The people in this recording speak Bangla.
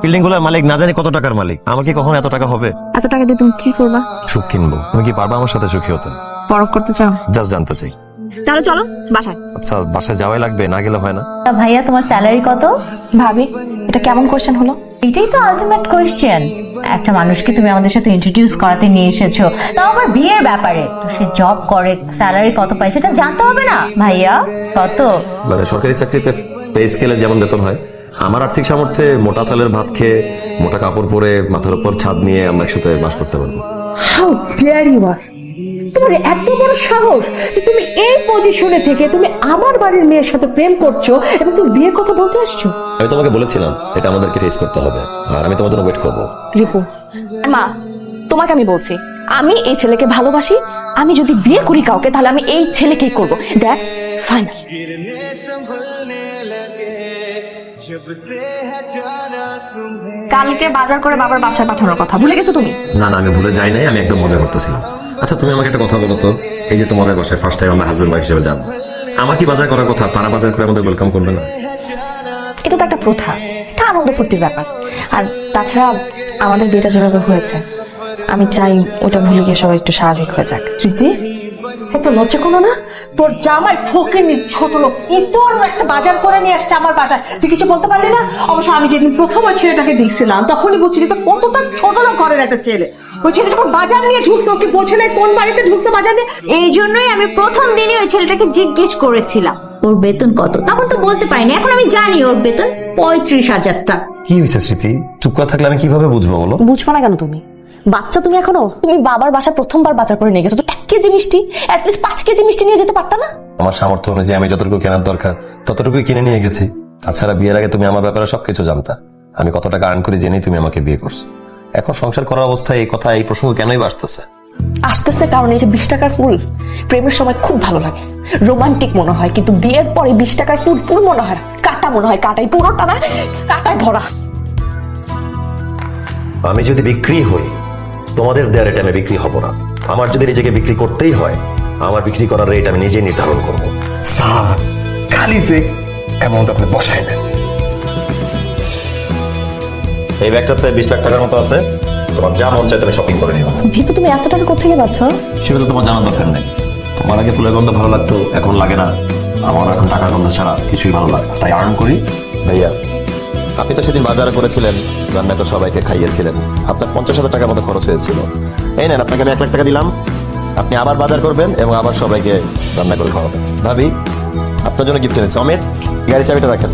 বিল্ডিং গুলোর মালিক না জানি কত টাকার মালিক, আমার কি কখনো এত টাকা হবে? এত টাকা দিয়ে তুমি কি করবা? সুখ কিনবো। তুমি কি পারবা আমার সাথে সুখী হতে? পরখ করতে চাও? জাস্ট জানতে চাই। তাহলে চলো বাসায়। আচ্ছা, বাসায় যাওয়াই লাগবে, না গেলে হয় না? ভাইয়া তোমার স্যালারি কত? ভাবি এটা কেমন কোশ্চেন হলো? এটাই তো আলটিমেট কোয়েশ্চেন। একটা মানুষকে তুমি আমাদের সাথে ইন্ট্রোডিউস করাতে নিয়ে এসেছো, তাও আবার বিয়ের ব্যাপারে। তো সে জব করে, স্যালারি কত পায় সেটা জানতে হবে না? ভাইয়া কত? মানে সরকারি চাকরিতে পে স্কেলে যেমন বেতন হয়, আমার আর্থিক সামর্থ্যে মোটা চালের ভাত খেয়ে, মোটা কাপড় পরে, মাথার উপর ছাদ নিয়ে আমরা একসাথে বাস করতে পারবো। হাউ ডেয়ার ইউ আর! তোমার এত বড় সাহস যে তুমি এই পজিশনে থেকে তুমি আমার বাড়ির মেয়ের সাথে প্রেম করছো এবং তুমি বিয়ের কথা বলতে আসছো? আমি তোমাকে বলেছিলাম এটা আমাদেরকে ফেস করতে হবে, আর আমি তোমার জন্য ওয়েট করবো। রিপু মা, তোমাকে আমি বলছি, আমি এই ছেলেকে ভালোবাসি। আমি যদি বিয়ে করি কাউকে, তাহলে আমি এই ছেলেকেই করব। That's final. কালকে বাজার করে বাবার বাসায় পাঠানোর কথা ভুলে গেছো তুমি? না না, আমি ভুলে যাই নাই, আমি একদম মজা করতেছিলাম। আচ্ছা, তুমি আমাকে একটা কথা বলো তো, এই যে তোমাদের বাসায় ফার্স্ট টাইম আমরা হাজবেন্ড ওয়াইফ হিসেবে যাবো, আমার কি বাজার করার কথা? তারা বাজার করে আমাদের ওয়েলকাম করবে না? এটা তো একটা প্রথা, এটা আনন্দ ফুর্তির ব্যাপার। আর তাছাড়া আমাদের বিয়েটা যেভাবে হয়েছে, আমি চাই ওটা ভুলে গিয়ে সবাই একটু স্বাভাবিক হয়ে যাক। স্মৃতি, এত লজ্জা করো না? তোর জামাই ফকির ছোট লোক তোর একটা বাজার করে নিয়ে আসছে আমার বাসায়, তুই কিছু বলতে পারলি না? অবশ্য আমি যেদিন প্রথম ওই ছেলেটাকে দেখছিলাম তখনই বুঝছি যে কতটা ছোট লোক ঘরের একটা ছেলে। ওই ছেলে যখন বাজার নিয়ে ঢুকছে, ওকে বোঝে নাই কোন বাড়িতে ঢুকছে বাজার নিয়ে। এই জন্যই আমি প্রথম দিনই ওই ছেলেটাকে জিজ্ঞেস করেছিলাম ওর বেতন কত। তখন তো বলতে পারিনি, এখন আমি জানি ওর বেতন 35,000 টাকা। কি হয়েছে স্মৃতি? চুপ করে থাকলে আমি কিভাবে বুঝবো বলো? বুঝবো না কেন? তুমি বাচ্চা, তুমি এখনো? তুমি বাবার বাসায় প্রথমবার বাজার করে নিয়ে গেছো, তো 1 কেজি মিষ্টি, অ্যাটলিস্ট 5 কেজি মিষ্টি নিয়ে যেতে পারতা না? আমার সামর্থ্য অনুযায়ী আমি যতটুকু কেনার দরকার ততটুকুই কিনে নিয়ে গেছি। তাছাড়া বিয়ের আগে তুমি আমার ব্যাপারে সবকিছু জানতা। আমি কত টাকা আর্ন করি জেনেই তুমি আমাকে বিয়ে করছো। এখন সংসার করার অবস্থায় এই কথা, এই প্রসঙ্গ কেনই আসতেছে? আসতেছে কারণ এই যে 20 টাকার ফুল প্রেমের সময় খুব ভালো লাগে, রোমান্টিক মনে হয়, কিন্তু বিয়ের পরে 20 টাকার ফুল ফুল মনে হয় না, কাটা মনে হয়। কাটাই পুরোটা না, কাটায় ভরা। আমি যদি বিক্রি হই, তোমাদের দেওয়ার রেটে আমি বিক্রি হব না। আমার যদি নিজেকে বিক্রি করতেই হয়, আমার বিক্রি করার রেট আমি নিজেই নির্ধারণ করব। স্যার, খালি যে অ্যামাউন্ট আপনি বসায় নেন। এই ব্যাগটাতে 20 লাখ টাকার মতো আছে, তোমার যা মন চায় তুমি শপিং করে নিও। ভিপু, তুমি এত টাকা কোথেকে পাচ্ছ? সেটা তো তোমার জানার দরকার নেই। তোমার আগে ফুলের গন্ধ ভালো লাগতো, এখন লাগে না। আমার এখন টাকার গন্ধ ছাড়া কিছুই ভালো লাগে না, তাই আর্ন করি। ভাইয়া, আপনি তো সেদিন বাজারে করেছিলেন, রান্না করে সবাইকে খাইয়েছিলেন, আপনার 50,000 টাকার মতো খরচ হয়েছিল। এই নেন, আপনাকে আমি 1 লাখ টাকা দিলাম, আপনি আবার বাজার করবেন এবং আবার সবাইকে রান্না করে খাওয়াবেন। ভাবি, আপনার জন্য গিফট এনেছি। অমিত, গাড়ি চাবিটা রাখেন।